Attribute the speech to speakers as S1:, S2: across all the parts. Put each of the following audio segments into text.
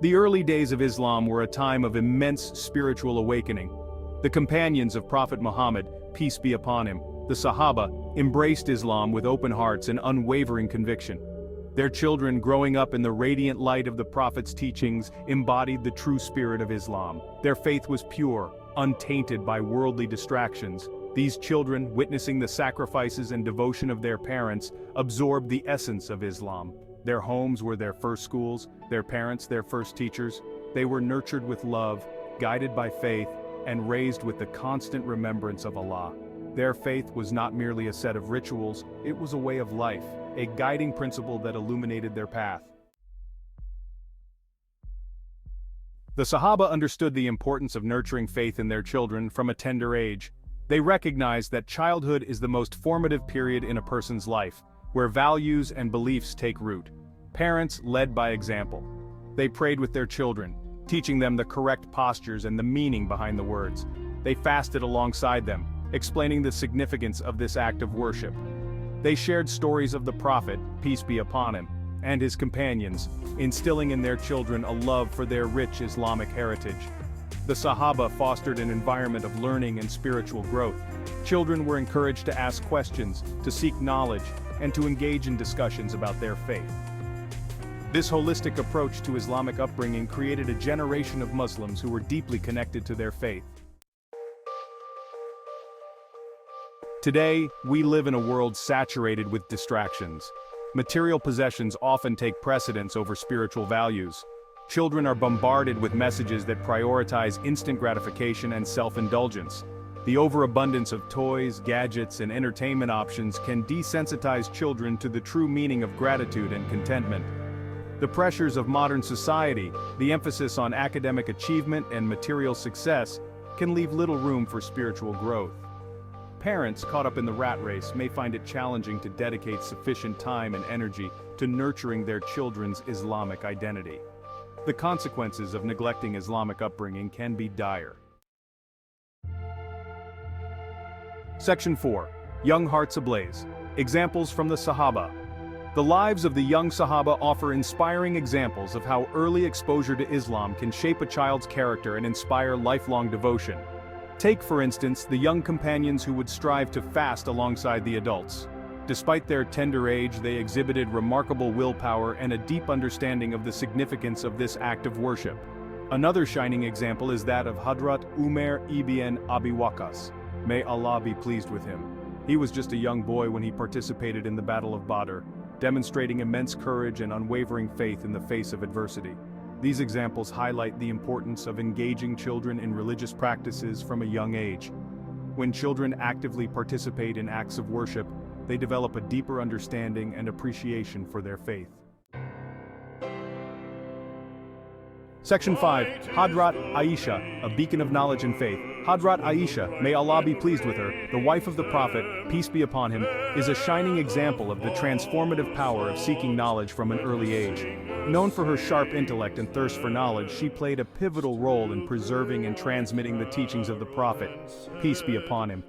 S1: The early days of Islam were a time of immense spiritual awakening. The companions of Prophet Muhammad, peace be upon him, the Sahaba, embraced Islam with open hearts and unwavering conviction. Their children, growing up in the radiant light of the Prophet's teachings, embodied the true spirit of Islam. Their faith was pure, untainted by worldly distractions. These children, witnessing the sacrifices and devotion of their parents, absorbed the essence of Islam. Their homes were their first schools, their parents their first teachers. They were nurtured with love, guided by faith, and raised with the constant remembrance of Allah. Their faith was not merely a set of rituals, it was a way of life, a guiding principle that illuminated their path. The Sahaba understood the importance of nurturing faith in their children from a tender age. They recognized that childhood is the most formative period in a person's life, where values and beliefs take root. Parents led by example. They prayed with their children, teaching them the correct postures and the meaning behind the words. They fasted alongside them, explaining the significance of this act of worship. They shared stories of the Prophet, peace be upon him, and his companions, instilling in their children a love for their rich Islamic heritage. The Sahaba fostered an environment of learning and spiritual growth. Children were encouraged to ask questions, to seek knowledge, and to engage in discussions about their faith. This holistic approach to Islamic upbringing created a generation of Muslims who were deeply connected to their faith. Today, we live in a world saturated with distractions. Material possessions often take precedence over spiritual values. Children are bombarded with messages that prioritize instant gratification and self-indulgence. The overabundance of toys, gadgets, and entertainment options can desensitize children to the true meaning of gratitude and contentment. The pressures of modern society, the emphasis on academic achievement and material success, can leave little room for spiritual growth. Parents caught up in the rat race may find it challenging to dedicate sufficient time and energy to nurturing their children's Islamic identity. The consequences of neglecting Islamic upbringing can be dire. Section 4. Young Hearts Ablaze. Examples from the Sahaba. The lives of the young Sahaba offer inspiring examples of how early exposure to Islam can shape a child's character and inspire lifelong devotion. Take, for instance, the young companions who would strive to fast alongside the adults. Despite their tender age, they exhibited remarkable willpower and a deep understanding of the significance of this act of worship. Another shining example is that of Hadrat Umar ibn Abi Waqqas. May Allah be pleased with him. He was just a young boy when he participated in the Battle of Badr, demonstrating immense courage and unwavering faith in the face of adversity. These examples highlight the importance of engaging children in religious practices from a young age. When children actively participate in acts of worship, they develop a deeper understanding and appreciation for their faith. Section 5. Hadrat Aisha, a beacon of knowledge and faith. Hadrat Aisha, may Allah be pleased with her, the wife of the Prophet, peace be upon him, is a shining example of the transformative power of seeking knowledge from an early age. Known for her sharp intellect and thirst for knowledge, she played a pivotal role in preserving and transmitting the teachings of the Prophet, peace be upon him.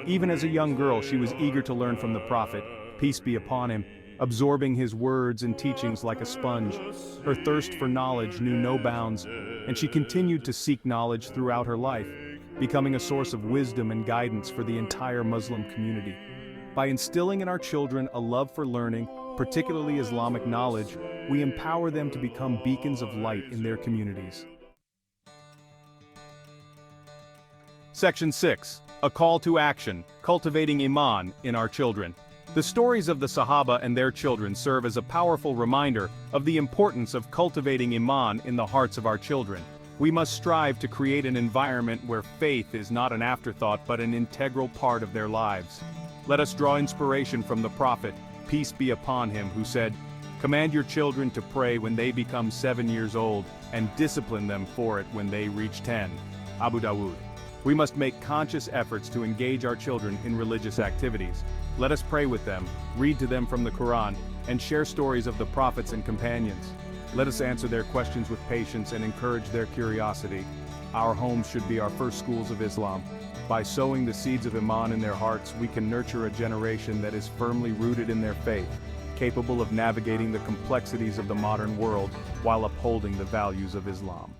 S1: Even as a young girl, she was eager to learn from the Prophet, peace be upon him, absorbing his words and teachings like a sponge. Her thirst for knowledge knew no bounds, and she continued to seek knowledge throughout her life, becoming a source of wisdom and guidance for the entire Muslim community. By instilling in our children a love for learning, particularly Islamic knowledge, we empower them to become beacons of light in their communities. Section 6. A call to action, cultivating Iman in our children. The stories of the Sahaba and their children serve as a powerful reminder of the importance of cultivating Iman in the hearts of our children. We must strive to create an environment where faith is not an afterthought but an integral part of their lives. Let us draw inspiration from the Prophet, peace be upon him, who said, "Command your children to pray when they become 7 years old, and discipline them for it when they reach 10. Abu Dawood. We must make conscious efforts to engage our children in religious activities. Let us pray with them, read to them from the Quran, and share stories of the prophets and companions. Let us answer their questions with patience and encourage their curiosity. Our homes should be our first schools of Islam. By sowing the seeds of Iman in their hearts, we can nurture a generation that is firmly rooted in their faith. capable of navigating the complexities of the modern world while upholding the values of Islam.